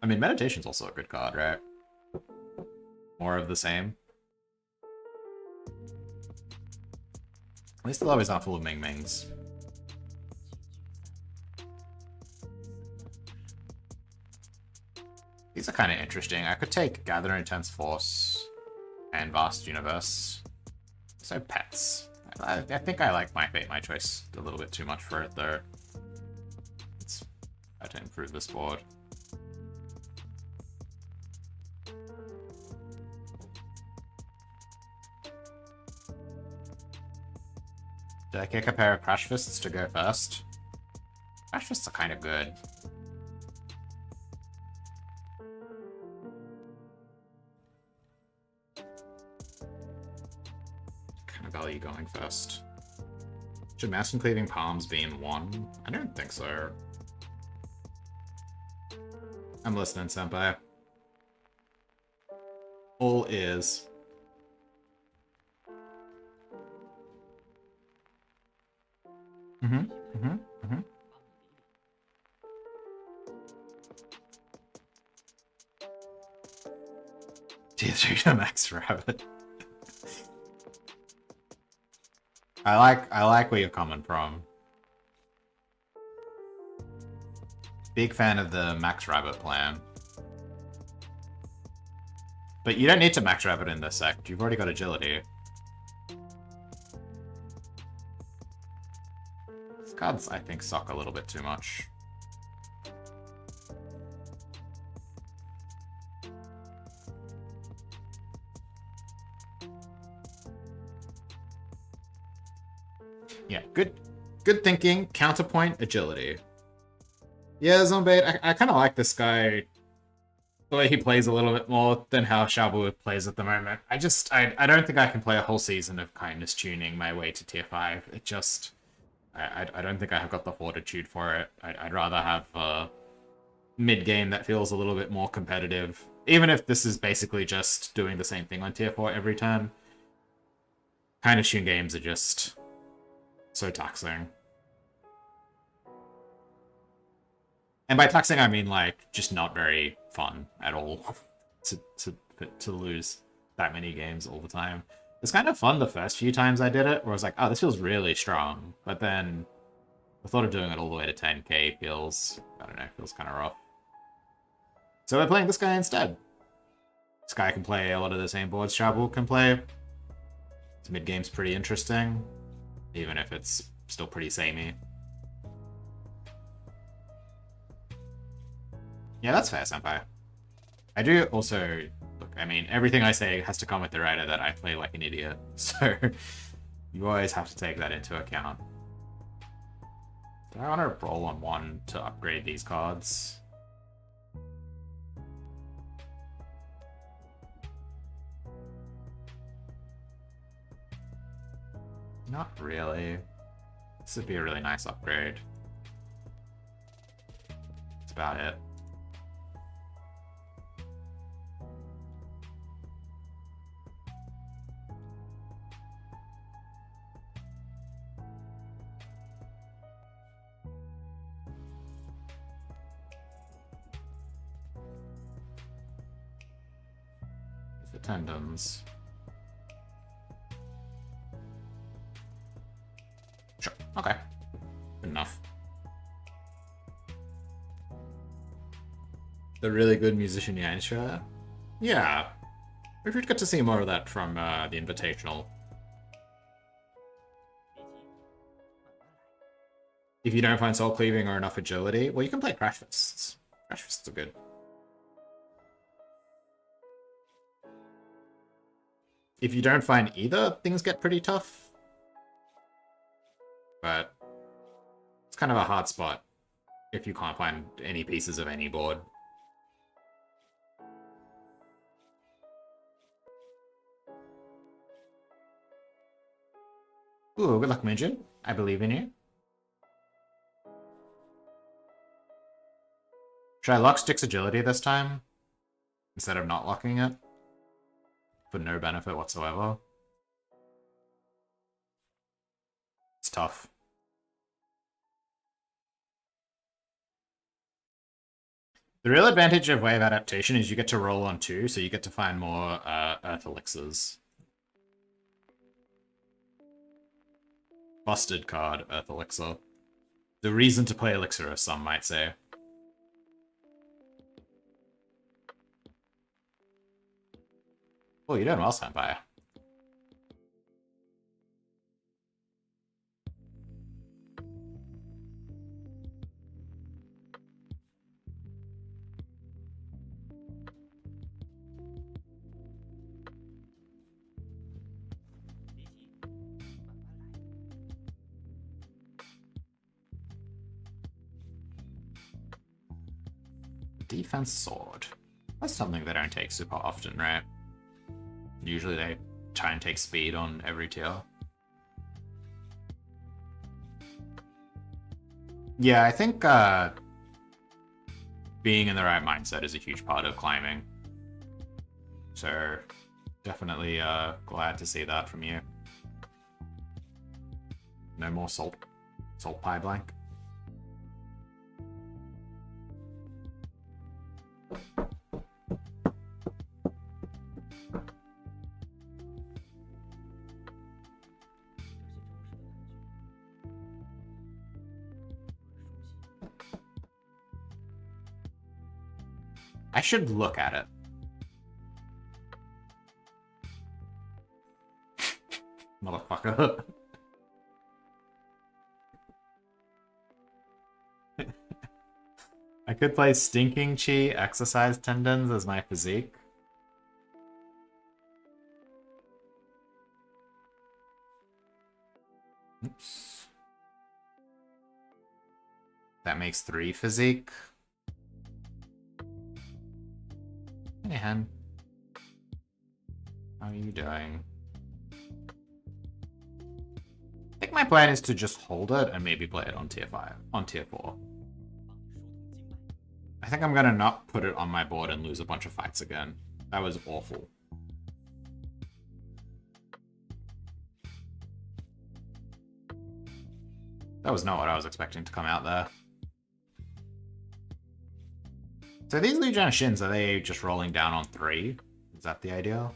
I mean, Meditation's also a good card, right? More of the same. At least the lobbies aren't full of Ming Mings. These are kind of interesting. I could take Gather Intense Force and Vast Universe. So pets. I think I like My Fate, My Choice a little bit too much for it, though. Let's try to improve this board. Did I kick a pair of Crash Fists to go first? Crash Fists are kind of good. Kind of value going first. Should Mass and Cleaving Palms be in one? I don't think so. I'm listening, Senpai. All ears. Tier 3 Max Rabbit. I like where you're coming from. Big fan of the Max Rabbit plan. But you don't need to Max Rabbit in this sect. You've already got agility. These cards, I think, suck a little bit too much. Yeah, good thinking. Counterpoint, agility. Yeah, Zombate, I kind of like this guy. The way he plays a little bit more than how Xiaobu plays at the moment. I don't think I can play a whole season of Kindness Tuning my way to tier 5. It just... I don't think I have got the fortitude for it. I'd rather have a mid-game that feels a little bit more competitive. Even if this is basically just doing the same thing on tier 4 every turn. Kindness Tune games are just so taxing. And by taxing, I mean, like, just not very fun at all to lose that many games all the time. It's kind of fun the first few times I did it, where I was like, oh, this feels really strong. But then the thought of doing it all the way to 10k feels, I don't know, feels kind of rough. So we're playing this guy instead. This guy can play a lot of the same boards Shabu can play. His mid-game's pretty interesting, even if it's still pretty samey. Yeah, that's fair, Senpai. I do also... Look, I mean, everything I say has to come with the writer that I play like an idiot. So, you always have to take that into account. Do I want to roll on one to upgrade these cards? Not really. This would be a really nice upgrade. That's about it. The tendons. Sure. Okay. Good enough. The really good musician Yansha? Yeah. We should get to see more of that from the Invitational. If you don't find Soul Cleaving or enough agility, well, you can play Crash Fists. Crash Fists are good. If you don't find either, things get pretty tough. But it's kind of a hard spot if you can't find any pieces of any board. Ooh, good luck, Minjin. I believe in you. Should I lock Stick's agility this time? Instead of not locking it? For no benefit whatsoever? It's tough. The real advantage of Wave Adaptation is you get to roll on 2, so you get to find more Earth Elixirs. Busted card, Earth Elixir. The reason to play Elixir, as some might say. Oh, you're doing well, Vampire. Defense Sword. That's something they don't take super often, right? Usually they try and take speed on every tier. Yeah, I think being in the right mindset is a huge part of climbing. So definitely glad to see that from you. No more salt pie blank. I should look at it. Motherfucker. I could play Stinking Chi Exercise Tendons as my physique. Oops. That makes 3 physique. Hey, Hen. How are you doing? I think my plan is to just hold it and maybe play it on tier 5, on tier 4. I think I'm gonna not put it on my board and lose a bunch of fights again. That was awful. That was not what I was expecting to come out there. So these Lijiang Shins, are they just rolling down on 3? Is that the idea?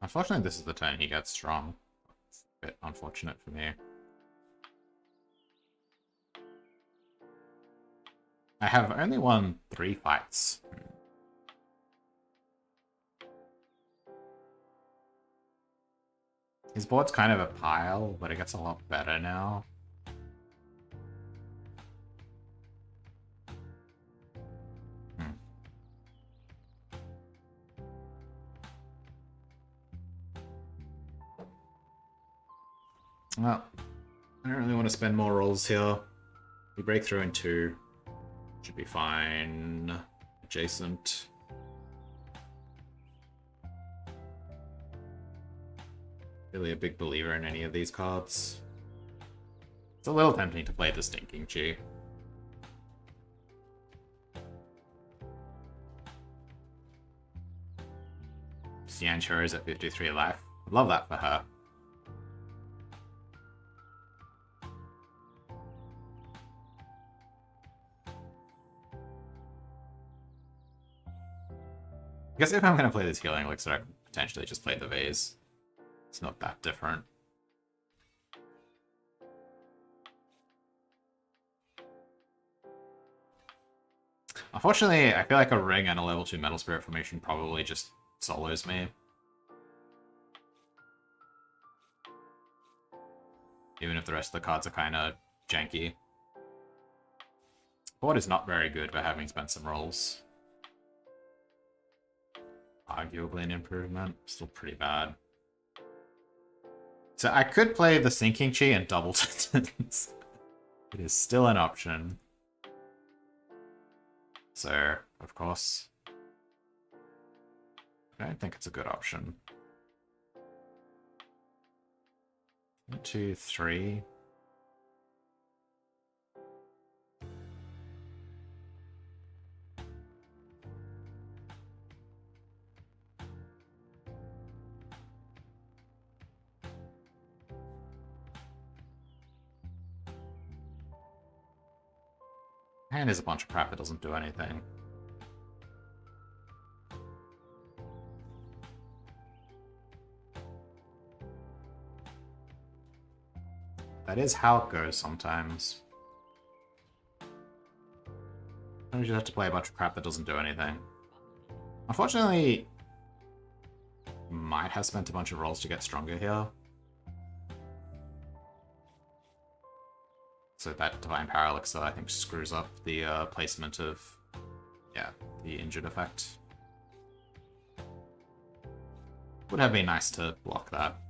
Unfortunately, this is the turn he gets strong. It's a bit unfortunate for me. I have only won 3 fights. His board's kind of a pile, but it gets a lot better now. Well, I don't really want to spend more rolls here. We break through in 2. Should be fine. Adjacent. Really a big believer in any of these cards. It's a little tempting to play the Stinking Chi. Xian sure is at 53 life. Love that for her. I guess if I'm going to play this Healing Elixir, I could potentially just play the Vase. It's not that different. Unfortunately, I feel like a Ring and a level 2 Metal Spirit formation probably just solos me. Even if the rest of the cards are kind of janky. Board is not very good for having spent some rolls. Arguably an improvement. Still pretty bad. So I could play the Sinking Chi and double Tendons. It is still an option. So, of course, I don't think it's a good option. 1, 2, 3. And there's a bunch of crap that doesn't do anything. That is how it goes sometimes. Sometimes you have to play a bunch of crap that doesn't do anything. Unfortunately, might have spent a bunch of rolls to get stronger here. So that Divine Power Elixir, I think, screws up the placement of, yeah, the injured effect. Would have been nice to block that.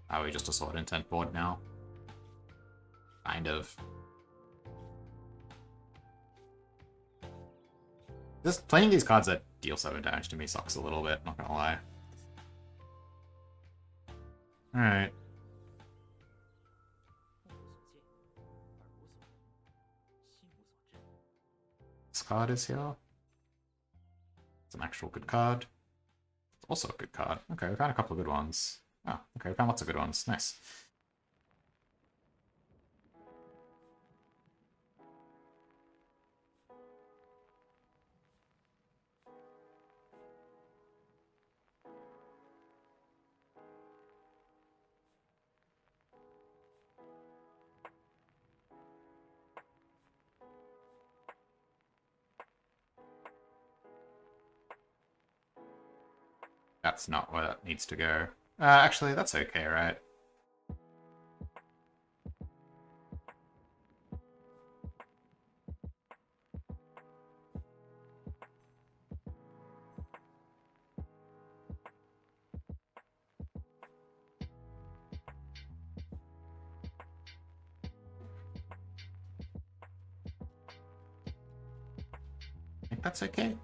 Are we just a Sword Intent board now? Kind of. Just playing these cards that deal 7 damage to me sucks a little bit, not gonna lie. Alright. This card is here. It's an actual good card. It's also a good card. Okay, we found a couple of good ones. Oh, okay, we found lots of good ones. Nice. That's not where that needs to go. Actually, that's okay, right? I think that's okay.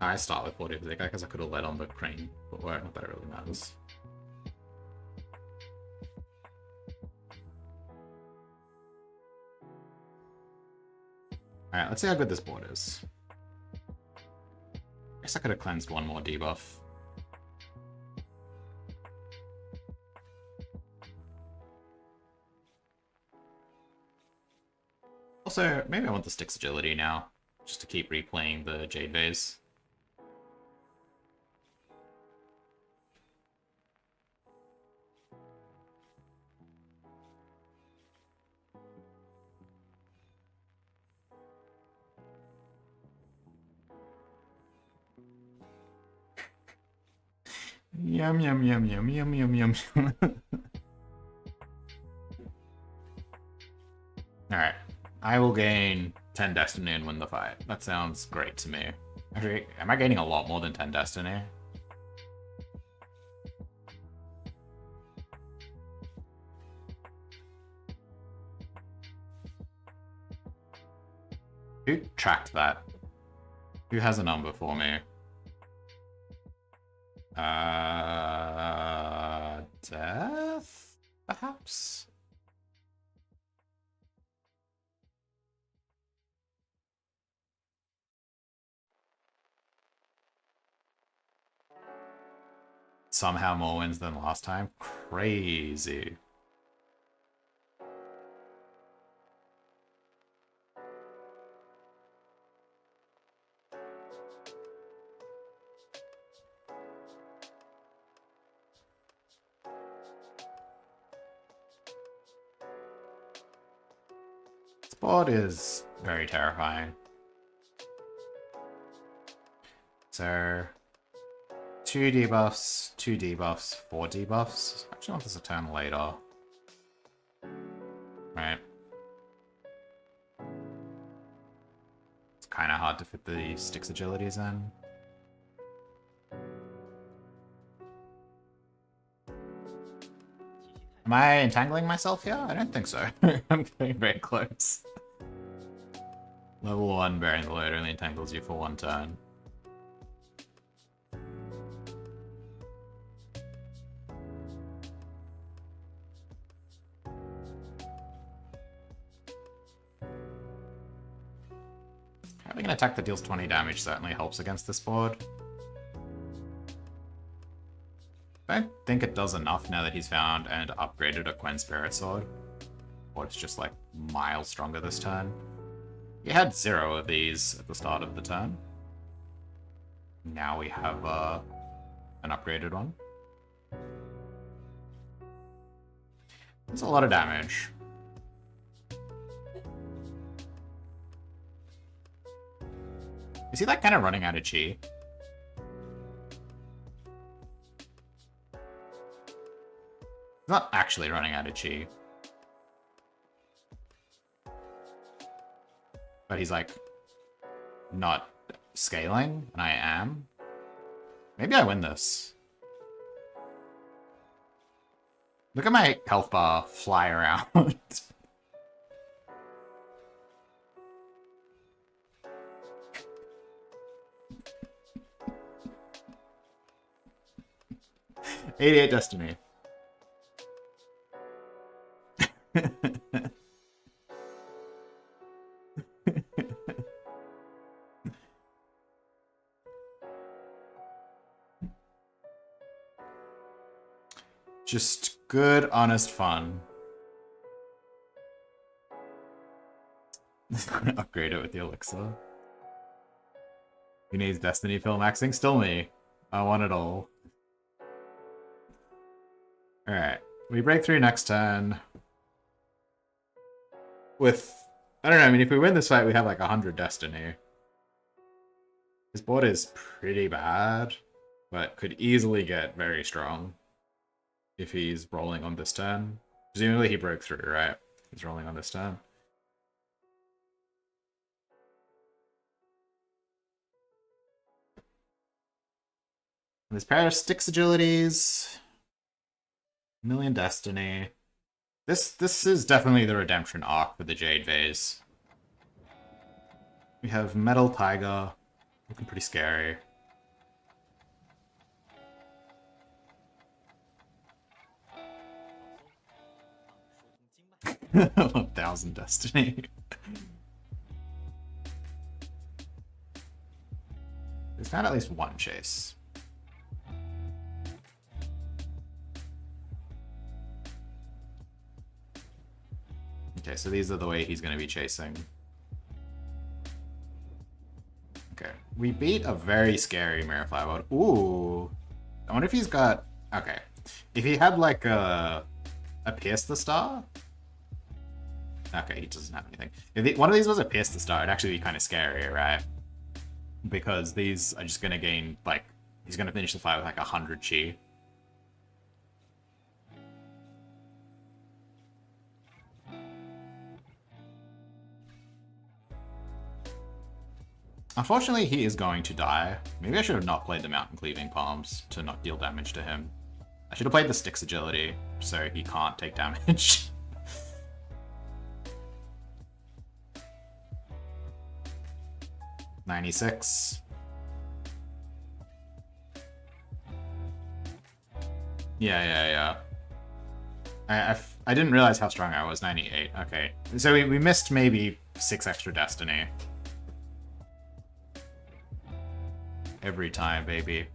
I start with 40 Zika because I could have led on the crane, but not that it really matters. Alright, let's see how good this board is. I guess I could have cleansed one more debuff. Also, maybe I want the Styx Agility now, just to keep replaying the Jade Vase. Yum, yum, yum, yum, yum, yum, yum. Alright. I will gain 10 Destiny and win the fight. That sounds great to me. Actually, am I gaining a lot more than 10 Destiny? Who tracked that? Who has a number for me? Death? Perhaps? Somehow more wins than last time? Crazy. This board is very terrifying. So, 2 debuffs, 2 debuffs, 4 debuffs. Actually, I want this a turn later. Right. It's kind of hard to fit the Styx Agilities in. Am I entangling myself here? I don't think so. I'm getting very close. Level 1 Bearing the Load only entangles you for 1 turn. Having an attack that deals 20 damage certainly helps against this board. I don't think it does enough now that he's found and upgraded a Quen Spirit Sword. Or it's just like miles stronger this turn. He had 0 of these at the start of the turn. Now we have an upgraded one. That's a lot of damage. Is he like kind of running out of chi? He's not actually running out of chi. But he's like not scaling, and I am. Maybe I win this. Look at my health bar fly around. 88 destiny. Just good, honest fun. Upgrade it with the elixir. Who needs destiny fill maxing? Still me. I want it all. Alright. We break through next turn. With... I don't know, I mean, if we win this fight, we have like 100 destiny. His board is pretty bad, but could easily get very strong if he's rolling on this turn. Presumably he broke through, right? He's rolling on this turn. And this pair of Styx agilities. Million destiny. This is definitely the redemption arc for the Jade Vase. We have Metal Tiger. Looking pretty scary. 1,000 destiny. There's not at least one chase. Okay, so these are the way he's going to be chasing. Okay, we beat a very scary Mirror Firebolt. Ooh, I wonder if he's got... Okay, if he had like a Pierce the Star... Okay, he doesn't have anything. If one of these was a Pierce the Star, it'd actually be kind of scary, right? Because these are just going to gain, like... He's going to finish the fight with like 100 chi. Unfortunately, he is going to die. Maybe I should have not played the Mountain Cleaving Palms to not deal damage to him. I should have played the Styx Agility, so he can't take damage. $96. Yeah. I didn't realize how strong I was. 98. Okay. So we missed maybe 6 extra destiny. Every time, baby.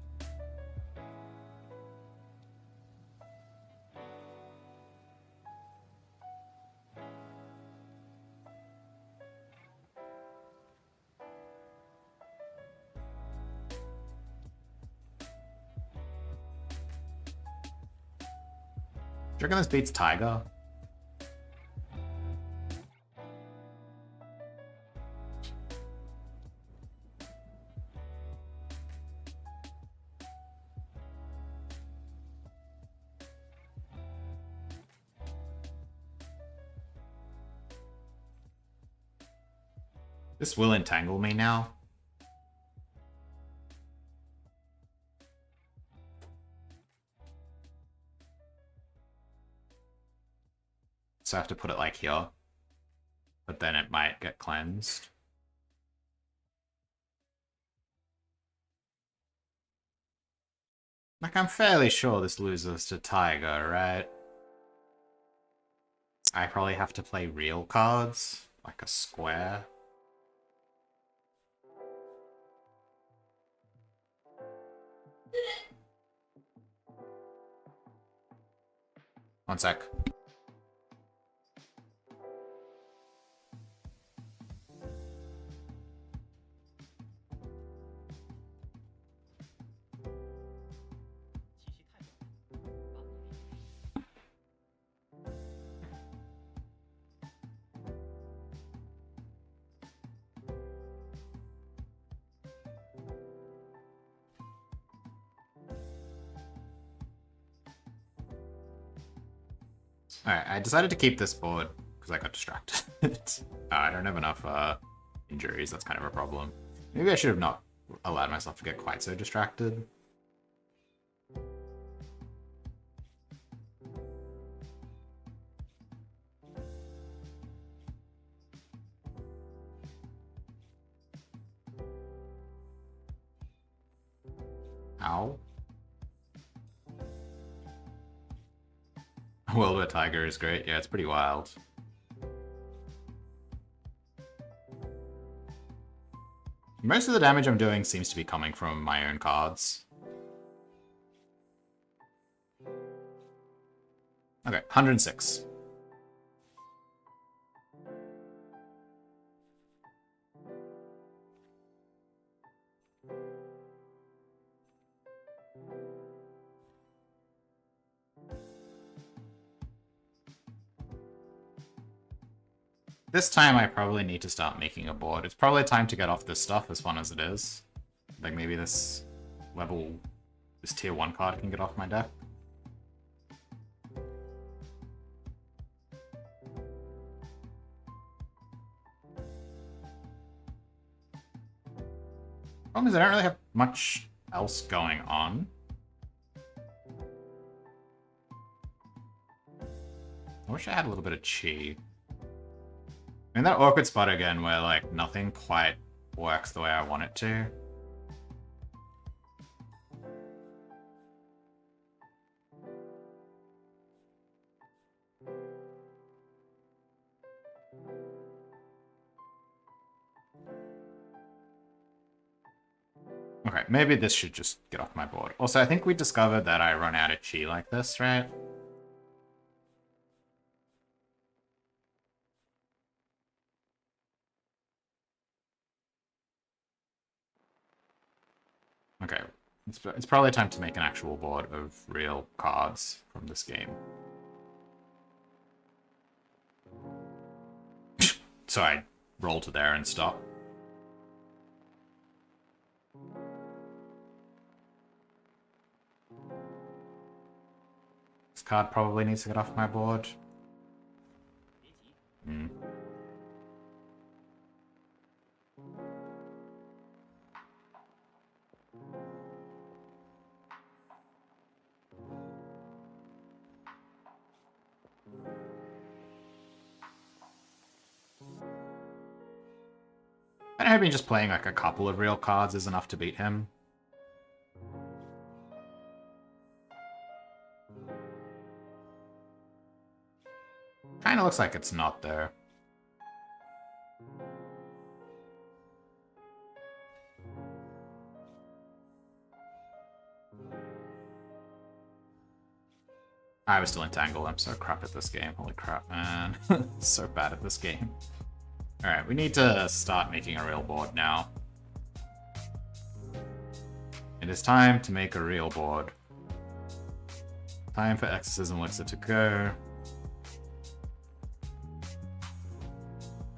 Do you reckon this beats Tiger? This will entangle me now. So I have to put it like here. But then it might get cleansed. Like, I'm fairly sure this loses to Tiger, right? I probably have to play real cards, like a square. One sec. Alright, I decided to keep this board because I got distracted. I don't have enough injuries, that's kind of a problem. Maybe I should have not allowed myself to get quite so distracted. Ow. World War Tiger is great. Yeah, it's pretty wild. Most of the damage I'm doing seems to be coming from my own cards. Okay, 106. This time I probably need to start making a board. It's probably time to get off this stuff, as fun as it is. Like maybe this tier 1 card can get off my deck. Problem is I don't really have much else going on. I wish I had a little bit of chi. I'm in that awkward spot again where, like, nothing quite works the way I want it to. Okay, maybe this should just get off my board. Also, I think we discovered that I run out of chi like this, right? Okay, it's probably time to make an actual board of real cards from this game. So I roll to there and stop. This card probably needs to get off my board. Hmm. I'm hoping just playing like a couple of real cards is enough to beat him. Kinda looks like it's not there. I was still entangled. I'm so crap at this game. Holy crap, man. So bad at this game. Alright, we need to start making a real board now. It is time to make a real board. Time for Exorcism Elixir to go.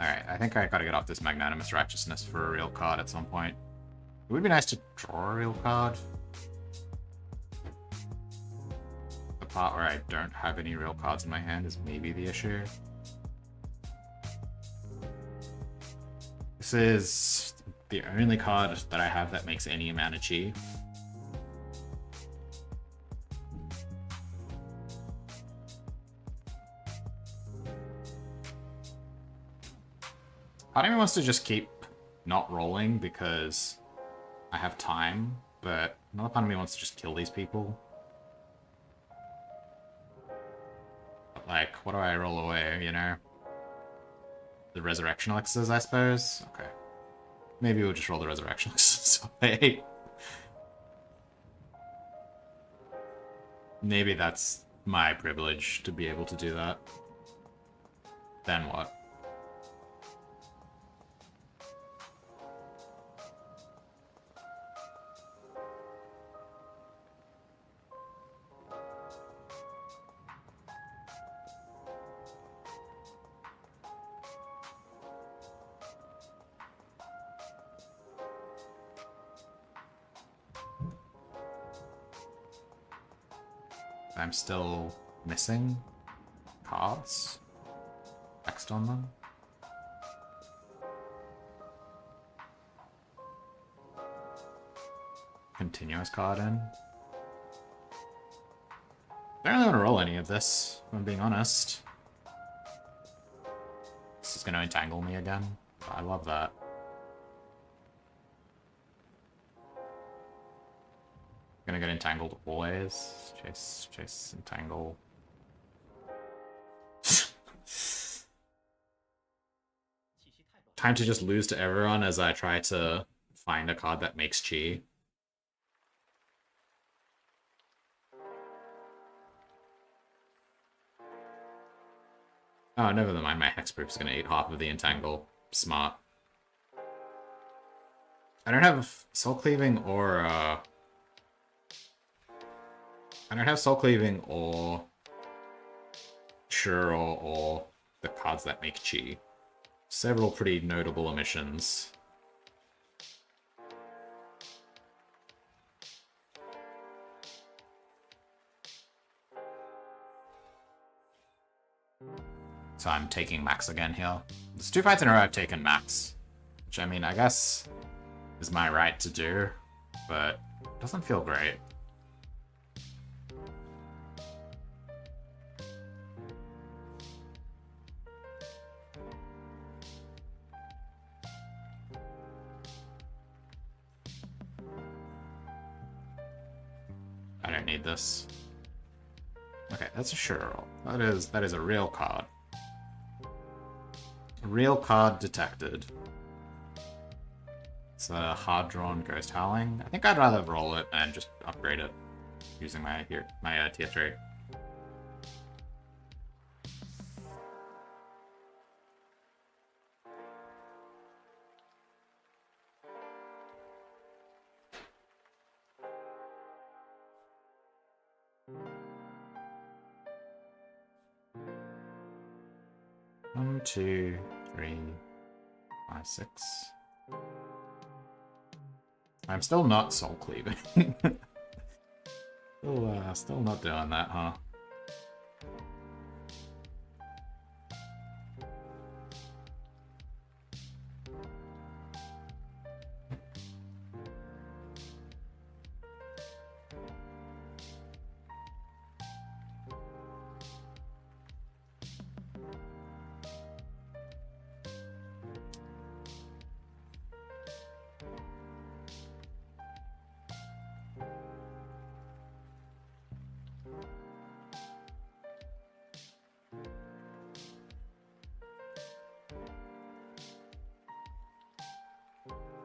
Alright, I think I gotta get off this Magnanimous Righteousness for a real card at some point. It would be nice to draw a real card. The part where I don't have any real cards in my hand is maybe the issue. This is the only card that I have that makes any amount of chi. Part of me wants to just keep not rolling because I have time, but another part of me wants to just kill these people. But like, what do I roll away, you know? The Resurrection Elixirs, I suppose? Okay. Maybe we'll just roll the Resurrection Elixirs away. Maybe that's my privilege to be able to do that. Then what? I'm still missing cards. Text on them. Continuous card in. I don't really want to roll any of this, if I'm being honest. This is going to entangle me again. I love that. Gonna get entangled always. Chase, chase, entangle. Time to just lose to everyone as I try to find a card that makes chi. Oh, never mind. My hexproof's gonna eat half of the entangle. Smart. I don't have soul cleaving or I don't have soul cleaving or Shuro or the cards that make chi. Several pretty notable omissions. So I'm taking max again here. There's 2 fights in a row I've taken max. Which, I mean, I guess is my right to do, but it doesn't feel great. I don't need this. Okay, that's a Shuro. That is a real card. A real card detected. It's a hard-drawn Ghost Howling. I think I'd rather roll it and just upgrade it using my tier 3. One, 2, 3, 5, 6. I'm still not soul cleaving. Still not doing that, huh?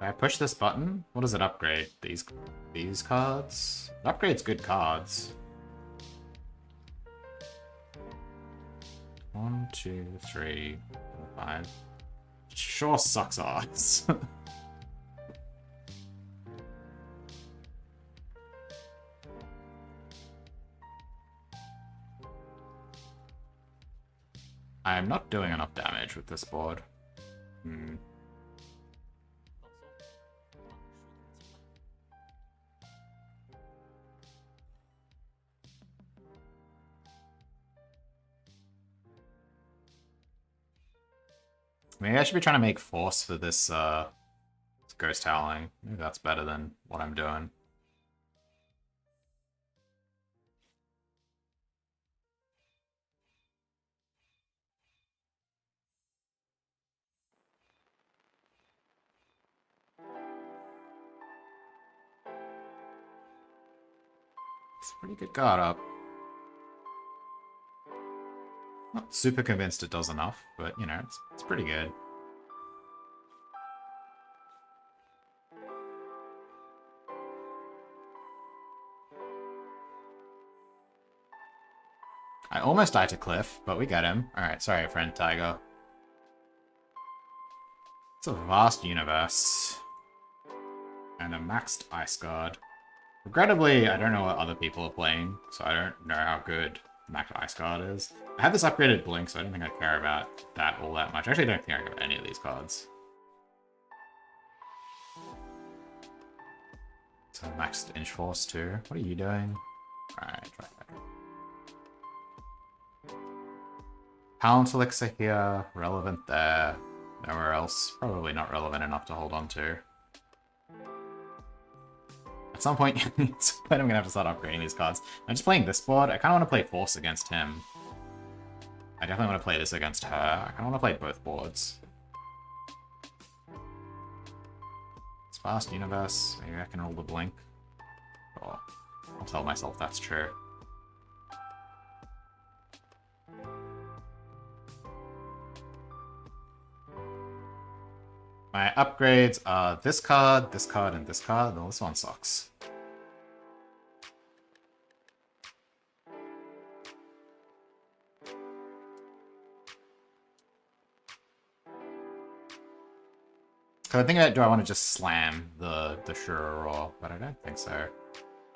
If I push this button, what does it upgrade? These cards? It upgrades good cards. 1, 2, 3, 4, 5. Sure sucks ass. I'm not doing enough damage with this board. Maybe I should be trying to make force for this Ghost Howling. Maybe that's better than what I'm doing. It's a pretty good card up. Not super convinced it does enough, but you know, it's pretty good. I almost died to Cliff, but we got him. Alright, sorry, friend Tiger. It's a vast universe. And a maxed Ice Guard. Regrettably, I don't know what other people are playing, so I don't know how good maxed Ice Guard is. I have this upgraded Blink, so I don't think I care about that all that much. I actually don't think I have any of these cards. So maxed Inch Force too. What are you doing? Alright, try that. Talent Elixir here, relevant there. Nowhere else. Probably not relevant enough to hold on to. At some point, I'm gonna have to start upgrading these cards. I'm just playing this board. I kind of want to play Force against him. I definitely want to play this against her. I kind of want to play both boards. It's Vast Universe. Maybe I can roll the Blink. Oh, I'll tell myself that's true. My upgrades are this card, and this card. Well, this one sucks. So I think do I want to just slam the Shura Roar, but I don't think so.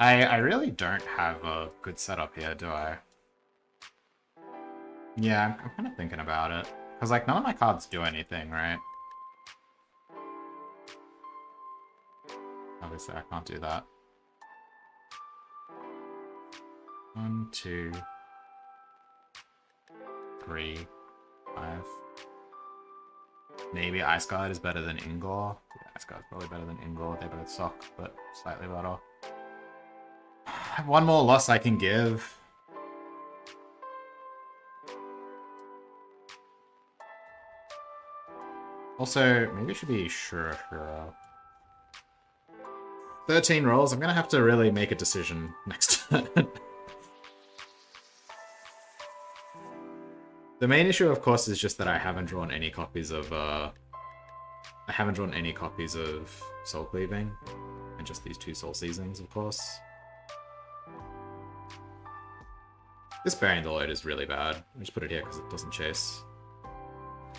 I really don't have a good setup here, do I? Yeah, I'm kind of thinking about it. Because, like, none of my cards do anything, right? Obviously, I can't do that. 1, 2, 3, 5. Maybe Ice Guard is better than Ingor. Yeah, Ice Guard's probably better than Ingor. They both suck, but slightly better. I have one more loss I can give. Also, maybe it should be Shura. 13 rolls. I'm gonna have to really make a decision next turn. The main issue, of course, is just that I haven't drawn any copies of Soul Cleaving, and just these 2 Soul Seasons, of course. This Burying the Lloyd is really bad. I just put it here because it doesn't chase.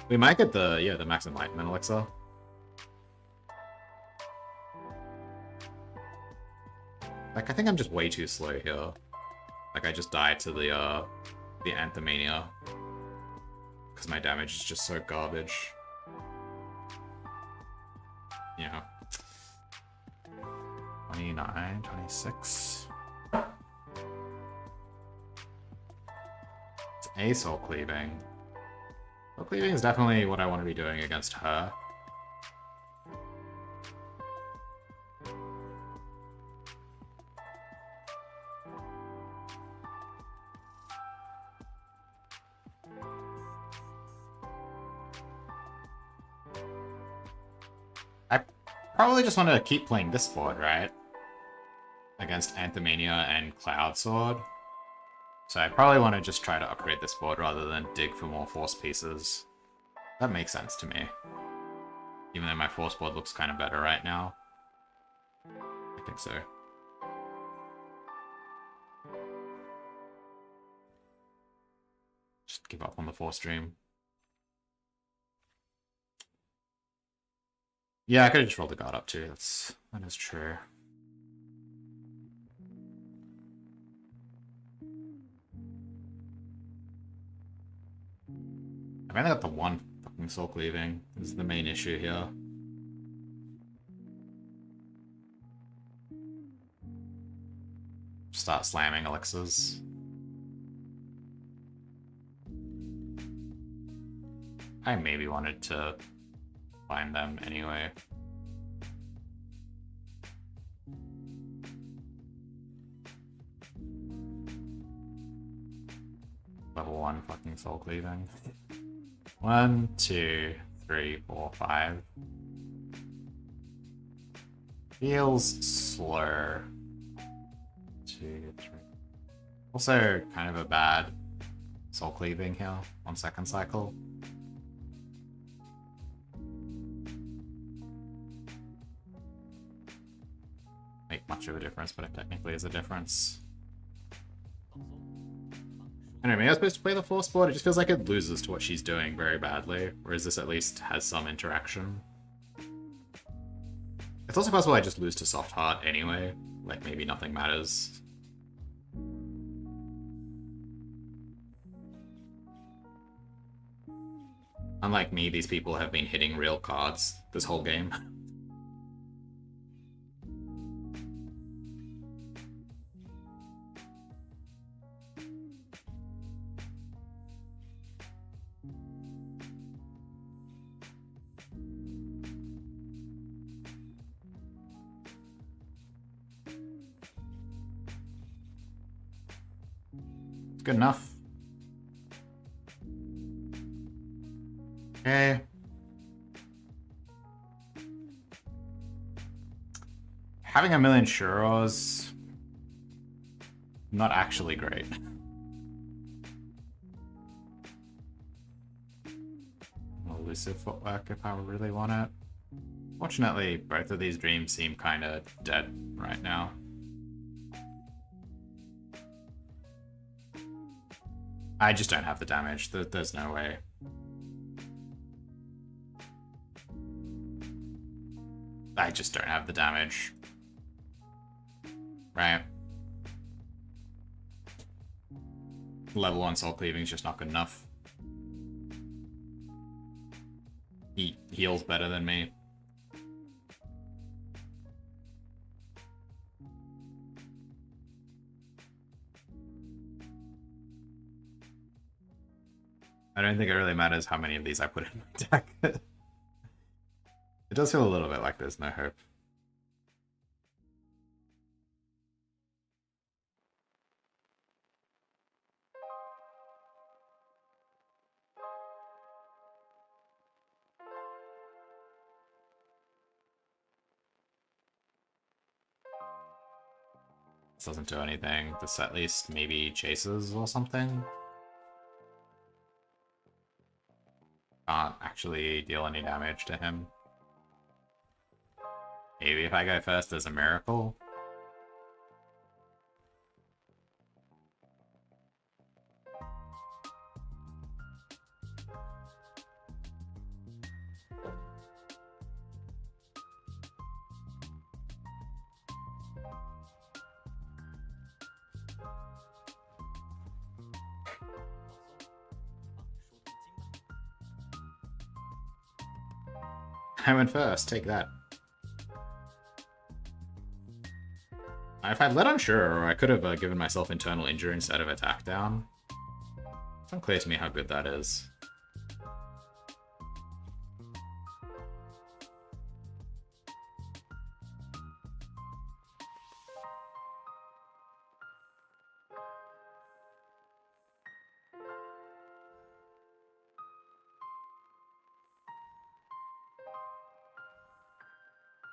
We might get the Max Enlightenment Elixir. Like, I think I'm just way too slow here. Like, I just died to the Anthemania. Because my damage is just so garbage. Yeah. 29, 26. It's a Soul Cleaving. Soul Cleaving is definitely what I want to be doing against her. I probably just want to keep playing this board, right? Against Anthemania and Cloud Sword. So I probably want to just try to upgrade this board rather than dig for more Force pieces. That makes sense to me. Even though my Force board looks kind of better right now. I think so. Just give up on the Force Dream. Yeah, I could have just rolled the guard up too. That is true. I've only got the one fucking Soul Cleaving. This is the main issue here. Start slamming elixirs. I maybe wanted to find them anyway. Level 1 fucking Soul Cleaving. 1, 2, 3, 4, 5. Feels slow. 2, 3. Also, kind of a bad Soul Cleaving here on second cycle. Make much of a difference, but it technically is a difference. Anyway, maybe I was supposed to play the force board. It just feels like it loses to what she's doing very badly, whereas this at least has some interaction. It's also possible I just lose to soft heart anyway. Like, maybe nothing matters. Unlike me, these people have been hitting real cards this whole game. Good enough. Okay. Having a million churros, not actually great. Elusive footwork if I really want it. Fortunately, both of these dreams seem kind of dead right now. I just don't have the damage. There's no way. I just don't have the damage. Right. Level 1 soul cleaving is just not good enough. He heals better than me. I don't think it really matters how many of these I put in my deck. It does feel a little bit like there's no hope. This doesn't do anything. This at least maybe chases or something. Can't actually deal any damage to him. Maybe if I go first, there's a miracle. I went first, take that. If I'd let on sure, I could have given myself internal injury instead of attack down. It's unclear to me how good that is.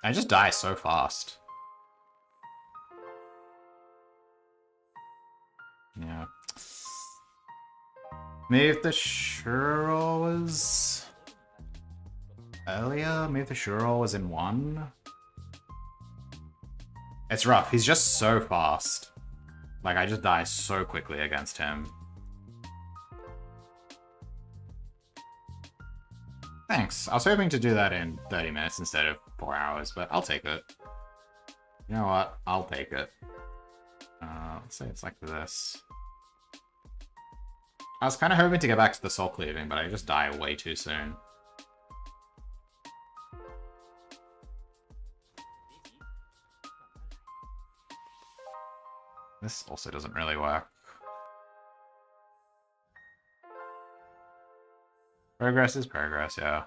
I just die so fast. Yeah. Maybe if the Shuro was earlier? Maybe if the Shuro was in 1? It's rough. He's just so fast. Like, I just die so quickly against him. Thanks. I was hoping to do that in 30 minutes instead of 4 hours, but I'll take it. You know what? I'll take it. Let's say it's like this. I was kind of hoping to get back to the soul cleaving, but I just die way too soon. This also doesn't really work. Progress is progress, yeah.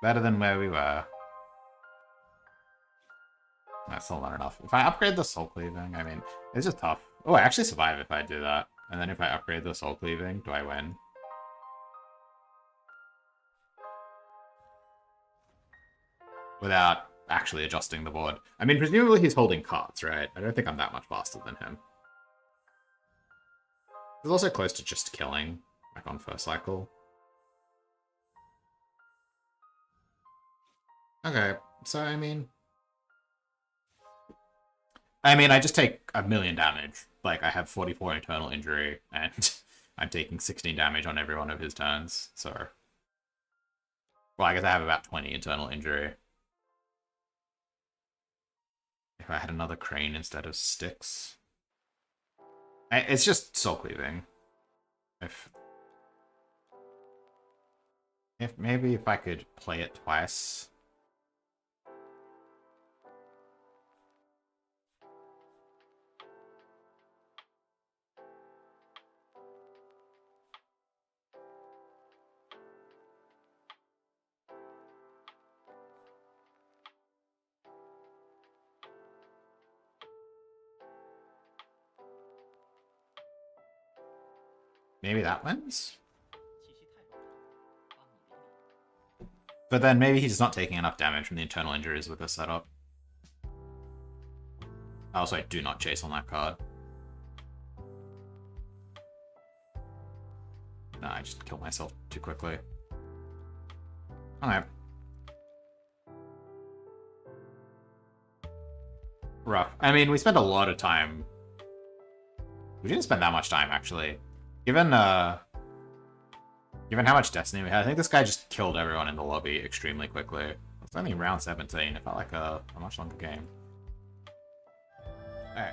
Better than where we were. That's still not enough. If I upgrade the soul cleaving, I mean, it's just tough. Oh, I actually survive if I do that. And then if I upgrade the soul cleaving, do I win? Without actually adjusting the board. I mean, presumably he's holding cards, right? I don't think I'm that much faster than him. He's also close to just killing, like on first cycle. Okay, so I mean, I just take a million damage. Like, I have 44 internal injury, and I'm taking 16 damage on every one of his turns, so... Well, I guess I have about 20 internal injury. If I had another crane instead of sticks... It's just soul cleaving. If maybe if I could play it twice... Maybe that wins? But then maybe he's not taking enough damage from the internal injuries with this setup. Also, I do not chase on that card. No, I just killed myself too quickly. Okay. Rough. I mean, we spent a lot of time. We didn't spend that much time, actually. Given how much Destiny we had, I think this guy just killed everyone in the lobby extremely quickly. It's only round 17. It felt like a much longer game. Alright.